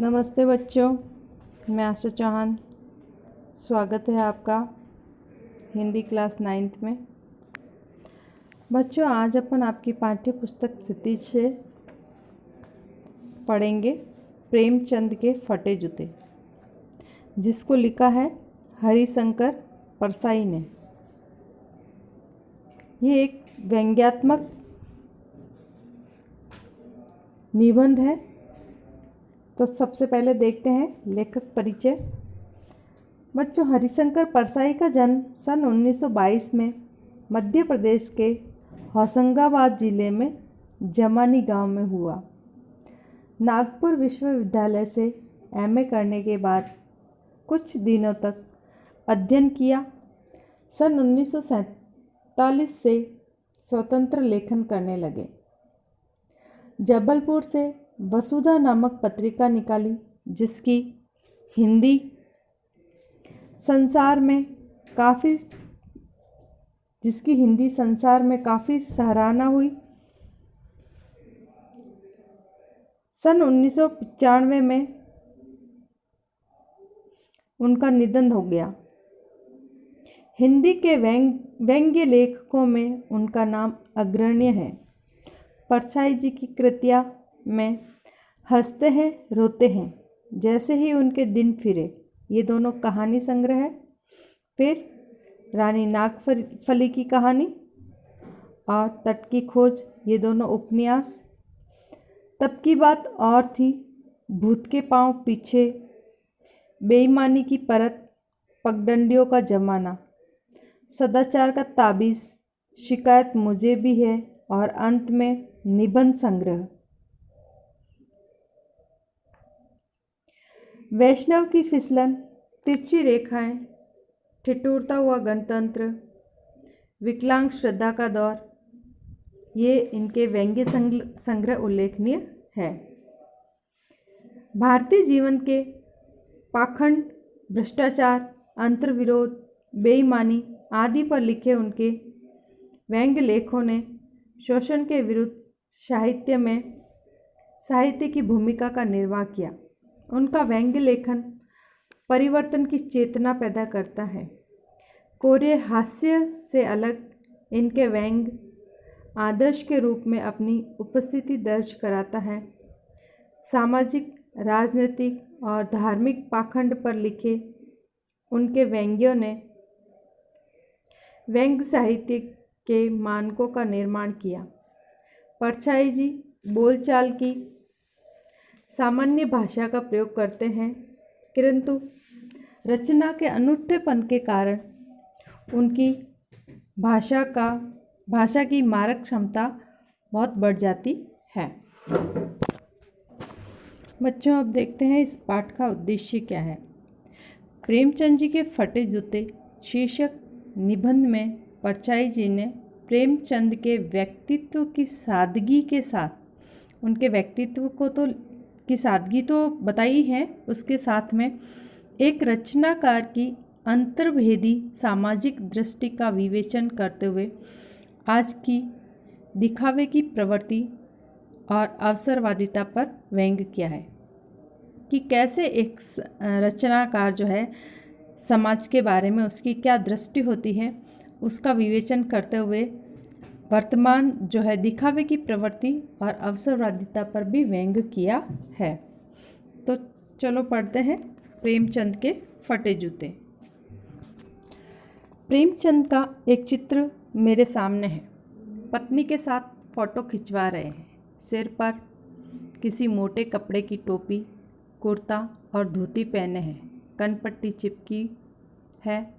नमस्ते बच्चों, मैं आशा चौहान। स्वागत है आपका हिंदी क्लास 9th में। बच्चों, आज अपन आपकी पाठ्य पुस्तक क्षितिज से पढ़ेंगे प्रेमचंद के फटे जूते, जिसको लिखा है हरिशंकर परसाई ने। ये एक व्यंग्यात्मक निबंध है। तो सबसे पहले देखते हैं लेखक परिचय। बच्चों, हरिशंकर परसाई का जन्म सन 1922 में मध्य प्रदेश के होशंगाबाद जिले में जमानी गांव में हुआ। नागपुर विश्वविद्यालय से एमए करने के बाद कुछ दिनों तक अध्ययन किया। सन 1947 से स्वतंत्र लेखन करने लगे। जबलपुर से वसुधा नामक पत्रिका निकाली, जिसकी हिंदी संसार में काफ़ी सराहना हुई। सन 1995 में उनका निधन हो गया। हिंदी के व्यंग्य लेखकों में उनका नाम अग्रण्य है। परसाई जी की कृतियाँ में हंसते हैं रोते हैं, जैसे ही उनके दिन फिरे, ये दोनों कहानी संग्रह है। फिर रानी नागफली की कहानी और तट की खोज, ये दोनों उपन्यास। तब की बात और थी, भूत के पांव पीछे, बेईमानी की परत, पगडंडियों का जमाना, सदाचार का ताबीज़, शिकायत मुझे भी है और अंत में निबंध संग्रह। वैष्णव की फिसलन, तिरछी रेखाएं, ठिठुरता हुआ गणतंत्र, विकलांग श्रद्धा का दौर, ये इनके व्यंग्य संग्रह उल्लेखनीय है। भारतीय जीवन के पाखंड, भ्रष्टाचार, अंतर्विरोध, बेईमानी आदि पर लिखे उनके व्यंग्य लेखों ने शोषण के विरुद्ध साहित्य की भूमिका का निर्वाह किया। उनका व्यंग्य लेखन परिवर्तन की चेतना पैदा करता है। कोरे हास्य से अलग इनके व्यंग्य आदर्श के रूप में अपनी उपस्थिति दर्ज कराता है। सामाजिक, राजनीतिक और धार्मिक पाखंड पर लिखे उनके व्यंग्यों ने व्यंग्य साहित्य के मानकों का निर्माण किया। परसाई जी बोलचाल की सामान्य भाषा का प्रयोग करते हैं, किंतु रचना के अनूठेपन के कारण उनकी भाषा की मारक क्षमता बहुत बढ़ जाती है। बच्चों, अब देखते हैं इस पाठ का उद्देश्य क्या है। प्रेमचंद जी के फटे जूते शीर्षक निबंध में परसाई जी ने प्रेमचंद के व्यक्तित्व की सादगी के साथ, उनके व्यक्तित्व की सादगी तो बताई है, उसके साथ में एक रचनाकार की अंतर्भेदी सामाजिक दृष्टि का विवेचन करते हुए आज की दिखावे की प्रवृत्ति और अवसरवादिता पर व्यंग्य किया है कि कैसे एक रचनाकार जो है समाज के बारे में उसकी क्या दृष्टि होती है, उसका विवेचन करते हुए वर्तमान जो है दिखावे की प्रवृत्ति और अवसरवादिता पर भी व्यंग्य किया है। तो चलो पढ़ते हैं प्रेमचंद के फटे जूते। प्रेमचंद का एक चित्र मेरे सामने है। पत्नी के साथ फोटो खिंचवा रहे हैं। सिर पर किसी मोटे कपड़े की टोपी, कुर्ता और धोती पहने हैं। कनपट्टी चिपकी है,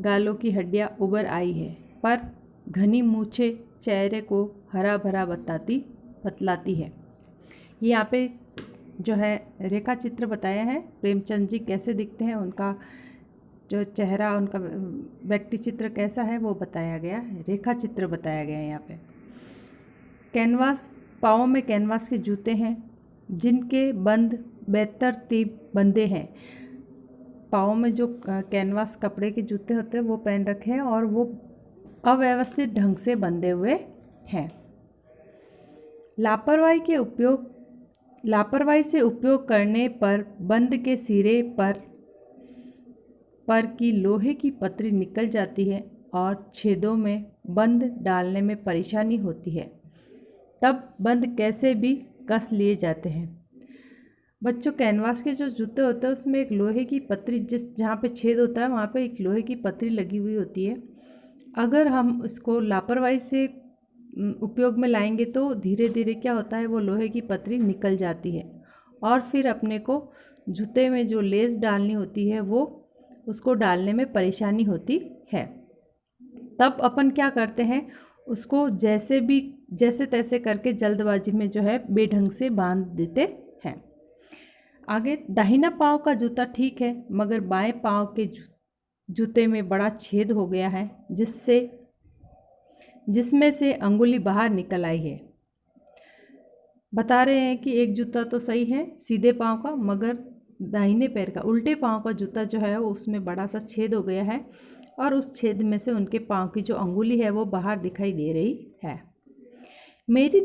गालों की हड्डियां उभर आई है, पर घनी मूछें चेहरे को हरा भरा बतलाती है। ये यहाँ पे जो है रेखा चित्र बताया है, प्रेमचंद जी कैसे दिखते हैं, उनका जो चेहरा, उनका व्यक्ति चित्र कैसा है वो बताया गया है, रेखा चित्र बताया गया है यहाँ पे। कैनवास, पाँव में कैनवास के जूते हैं, जिनके बंद बेतरतीब बंधे हैं। पाँव में जो कैनवास कपड़े के जूते होते हैं वो पहन रखे हैं और वो अव्यवस्थित ढंग से बंधे हुए हैं। लापरवाही के उपयोग लापरवाही से उपयोग करने पर बंद के सिरे पर की लोहे की पतरी निकल जाती है और छेदों में बंद डालने में परेशानी होती है। तब बंद कैसे भी कस लिए जाते हैं। बच्चों, कैनवास के जो जूते होते हैं उसमें एक लोहे की पतरी, जहाँ पे छेद होता है वहाँ पे एक लोहे की पतरी लगी हुई होती है। अगर हम इसको लापरवाही से उपयोग में लाएंगे तो धीरे धीरे क्या होता है, वो लोहे की पतरी निकल जाती है और फिर अपने को जूते में जो लेस डालनी होती है वो उसको डालने में परेशानी होती है। तब अपन क्या करते हैं, उसको जैसे तैसे करके जल्दबाजी में जो है बेढंग से बांध देते हैं। आगे, दाहिना पाँव का जूता ठीक है मगर बाएं पाँव के जूते में बड़ा छेद हो गया है जिसमें से अंगुली बाहर निकल आई है। बता रहे हैं कि एक जूता तो सही है सीधे पाँव का, मगर दाहिने पैर का उल्टे पाँव का जूता जो है वो उसमें बड़ा सा छेद हो गया है और उस छेद में से उनके पाँव की जो अंगुली है वो बाहर दिखाई दे रही है। मेरी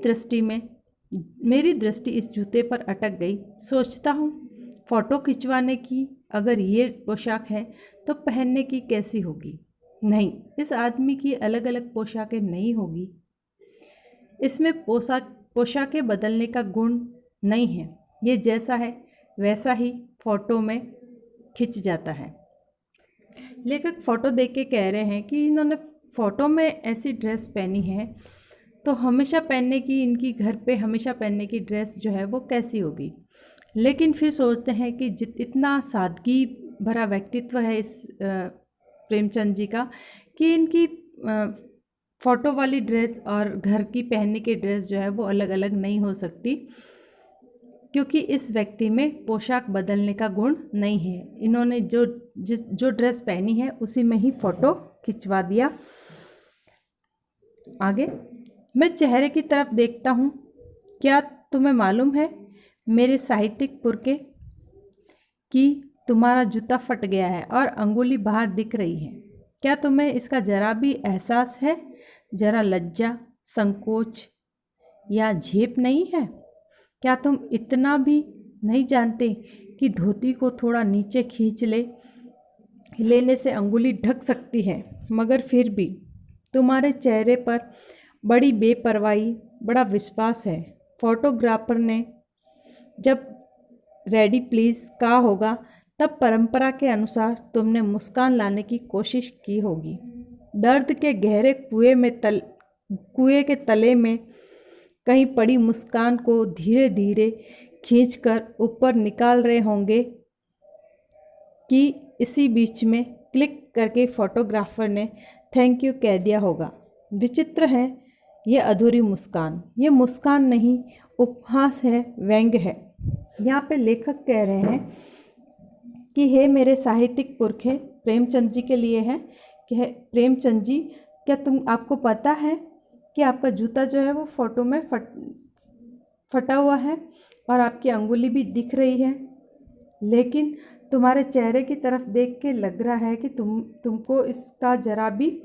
दृष्टि इस जूते पर अटक गई। सोचता हूँ फ़ोटो खिंचवाने की अगर ये पोशाक है तो पहनने की कैसी होगी। नहीं, इस आदमी की अलग अलग पोशाकें नहीं होगी। इसमें पोशाकें बदलने का गुण नहीं है। ये जैसा है वैसा ही फ़ोटो में खिंच जाता है। लेखक फ़ोटो देख के कह रहे हैं कि इन्होंने फ़ोटो में ऐसी ड्रेस पहनी है तो हमेशा पहनने की, इनकी घर पे हमेशा पहनने की ड्रेस जो है वो कैसी होगी। लेकिन फिर सोचते हैं कि इतना सादगी भरा व्यक्तित्व है इस प्रेमचंद जी का कि इनकी फ़ोटो वाली ड्रेस और घर की पहनने की ड्रेस जो है वो अलग अलग नहीं हो सकती, क्योंकि इस व्यक्ति में पोशाक बदलने का गुण नहीं है। इन्होंने जो ड्रेस पहनी है उसी में ही फ़ोटो खिंचवा दिया। आगे, मैं चेहरे की तरफ देखता हूँ। क्या तुम्हें मालूम है मेरे साहित्यिक पुरखे कि तुम्हारा जूता फट गया है और अंगुली बाहर दिख रही है। क्या तुम्हें इसका जरा भी एहसास है? जरा लज्जा, संकोच या झेप नहीं है? क्या तुम इतना भी नहीं जानते कि धोती को थोड़ा नीचे खींच लेने से अंगुली ढक सकती है? मगर फिर भी तुम्हारे चेहरे पर बड़ी बेपरवाही, बड़ा विश्वास है। फोटोग्राफर ने जब रेडी प्लीज़ कहा होगा तब परंपरा के अनुसार तुमने मुस्कान लाने की कोशिश की होगी। दर्द के गहरे कुएं के तले में कहीं पड़ी मुस्कान को धीरे धीरे खींचकर ऊपर निकाल रहे होंगे कि इसी बीच में क्लिक करके फोटोग्राफर ने थैंक यू कह दिया होगा। विचित्र है ये अधूरी मुस्कान। ये मुस्कान नहीं, उपहास है, व्यंग्य है। यहाँ पे लेखक कह रहे हैं कि हे मेरे साहित्यिक पुरखे, प्रेमचंद जी के लिए है कि प्रेमचंद जी, क्या आपको पता है कि आपका जूता जो है वो फ़ोटो में फटा हुआ है और आपकी अंगुली भी दिख रही है, लेकिन तुम्हारे चेहरे की तरफ देख के लग रहा है कि तुमको इसका ज़रा भी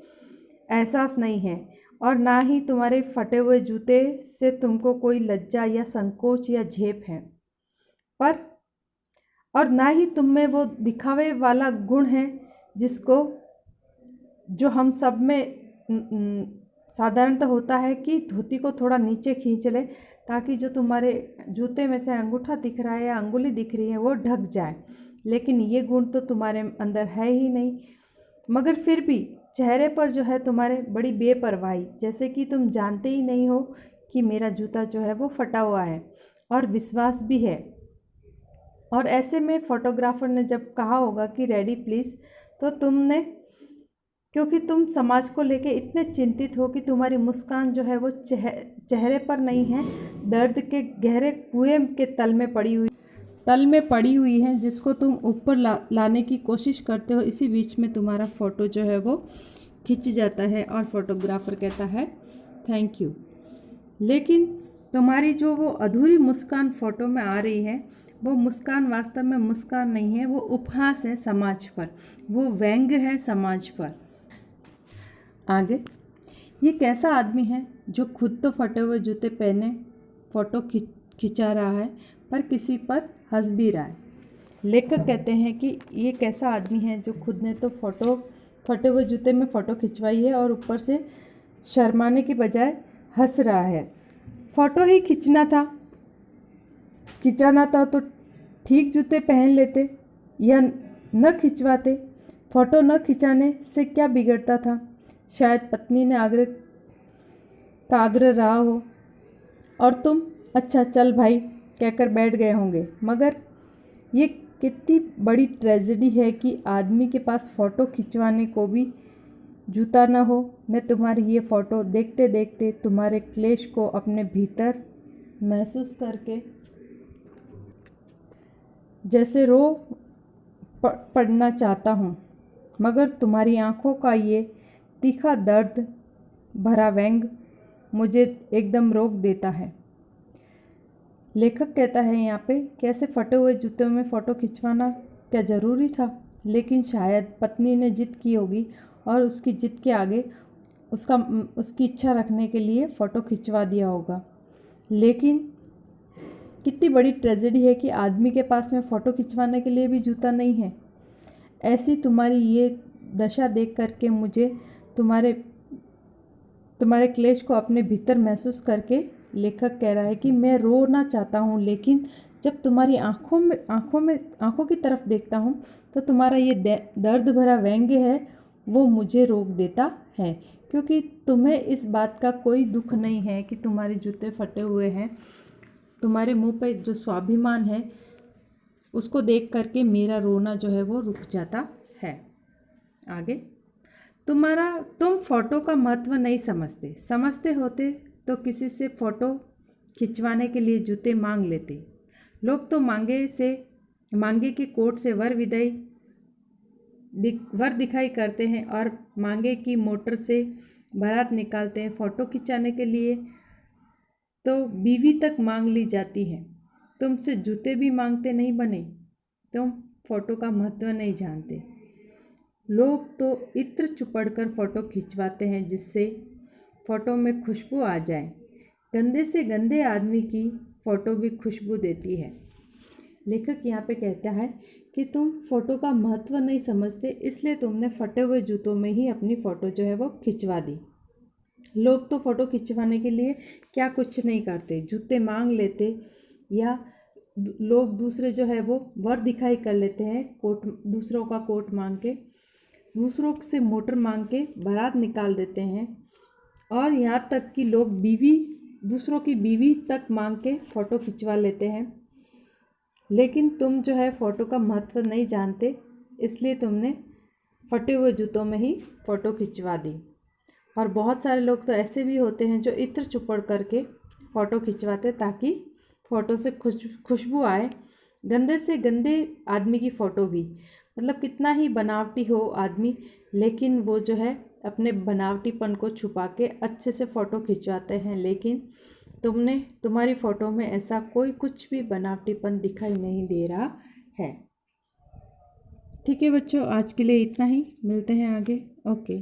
एहसास नहीं है और ना ही तुम्हारे फटे हुए जूते से तुमको कोई लज्जा या संकोच या झेप है, और ना ही तुम में वो दिखावे वाला गुण है जो हम सब में साधारणतः होता है कि धोती को थोड़ा नीचे खींच ले ताकि जो तुम्हारे जूते में से अंगूठा दिख रहा है या अंगुली दिख रही है वो ढक जाए। लेकिन ये गुण तो तुम्हारे अंदर है ही नहीं, मगर फिर भी चेहरे पर जो है तुम्हारे बड़ी बेपरवाही, जैसे कि तुम जानते ही नहीं हो कि मेरा जूता जो है वो फटा हुआ है, और विश्वास भी है। और ऐसे में फोटोग्राफर ने जब कहा होगा कि रेडी प्लीज़, तो तुमने, क्योंकि तुम समाज को लेके इतने चिंतित हो कि तुम्हारी मुस्कान जो है वो चेहरे पर नहीं है, दर्द के गहरे कुएं के तल में पड़ी हुई है, जिसको तुम ऊपर लाने की कोशिश करते हो। इसी बीच में तुम्हारा फ़ोटो जो है वो खिंच जाता है और फोटोग्राफर कहता है थैंक यू। लेकिन तुम्हारी जो वो अधूरी मुस्कान फ़ोटो में आ रही है, वो मुस्कान वास्तव में मुस्कान नहीं है, वो उपहास है समाज पर, वो व्यंग्य है समाज पर। आगे, ये कैसा आदमी है जो खुद तो फटे हुए जूते पहने फ़ोटो खिंचा रहा है, पर किसी पर हंस भी रहा है। लेखक कहते हैं कि ये कैसा आदमी है जो खुद ने तो फटे हुए जूते में फ़ोटो खिंचवाई है और ऊपर से शर्माने की बजाय हंस रहा है। फ़ोटो ही खिंचाना था तो ठीक जूते पहन लेते या न खिंचवाते। फ़ोटो न खिंचाने से क्या बिगड़ता था। शायद पत्नी ने आग्रह रहा हो और तुम अच्छा चल भाई कहकर बैठ गए होंगे। मगर ये कितनी बड़ी ट्रेजेडी है कि आदमी के पास फ़ोटो खिंचवाने को भी जूता न हो। मैं तुम्हारी ये फ़ोटो देखते देखते तुम्हारे क्लेश को अपने भीतर महसूस करके जैसे रो पड़ना चाहता हूँ, मगर तुम्हारी आँखों का ये तीखा दर्द भरा व्यंग मुझे एकदम रोक देता है। लेखक कहता है यहाँ पे कि ऐसे फटे हुए जूतों में फ़ोटो खिंचवाना क्या ज़रूरी था। लेकिन शायद पत्नी ने जिद की होगी और उसकी जिद के आगे उसकी इच्छा रखने के लिए फ़ोटो खिंचवा दिया होगा। लेकिन कितनी बड़ी ट्रेजेडी है कि आदमी के पास में फ़ोटो खिंचवाने के लिए भी जूता नहीं है। ऐसी तुम्हारी ये दशा देख करके मुझे तुम्हारे क्लेश को अपने भीतर महसूस करके लेखक कह रहा है कि मैं रोना चाहता हूँ, लेकिन जब तुम्हारी आँखों की तरफ देखता हूँ तो तुम्हारा ये दर्द भरा व्यंग्य है वो मुझे रोक देता है। क्योंकि तुम्हें इस बात का कोई दुख नहीं है कि तुम्हारे जूते फटे हुए हैं। तुम्हारे मुंह पे जो स्वाभिमान है उसको देख करके मेरा रोना जो है वो रुक जाता है। आगे, तुम फ़ोटो का महत्व नहीं समझते होते तो किसी से फ़ोटो खिंचवाने के लिए जूते मांग लेते। लोग तो मांगे के कोट से वर दिखाई करते हैं और मांगे की मोटर से बारात निकालते हैं। फ़ोटो खिंचाने के लिए तो बीवी तक मांग ली जाती है। तुमसे जूते भी मांगते नहीं बने। तुम फ़ोटो का महत्व नहीं जानते। लोग तो इत्र चुपड़ कर फ़ोटो खिंचवाते हैं जिससे फ़ोटो में खुशबू आ जाए। गंदे से गंदे आदमी की फ़ोटो भी खुशबू देती है। लेखक यहाँ पे कहता है कि तुम फ़ोटो का महत्व नहीं समझते, इसलिए तुमने फटे हुए जूतों में ही अपनी फ़ोटो जो है वो खिंचवा दी। लोग तो फ़ोटो खिंचवाने के लिए क्या कुछ नहीं करते, जूते मांग लेते या लोग दूसरे जो है वो वर दिखाई कर लेते हैं। दूसरों का कोट मांग के, दूसरों से मोटर मांग के बारात निकाल देते हैं और यहाँ तक कि लोग दूसरों की बीवी तक मांग के फ़ोटो खिंचवा लेते हैं। लेकिन तुम जो है फ़ोटो का महत्व नहीं जानते, इसलिए तुमने फटे हुए जूतों में ही फ़ोटो खिंचवा दी। और बहुत सारे लोग तो ऐसे भी होते हैं जो इत्र चुपड़ करके फ़ोटो खिंचवाते ताकि फ़ोटो से खुशबू आए। गंदे से गंदे आदमी की फ़ोटो भी, मतलब कितना ही बनावटी हो आदमी, लेकिन वो जो है अपने बनावटीपन को छुपा के अच्छे से फ़ोटो खिंचवाते हैं। लेकिन तुम्हारी फ़ोटो में ऐसा कुछ भी बनावटीपन दिखाई नहीं दे रहा है। ठीक है बच्चों, आज के लिए इतना ही। मिलते हैं आगे। ओके।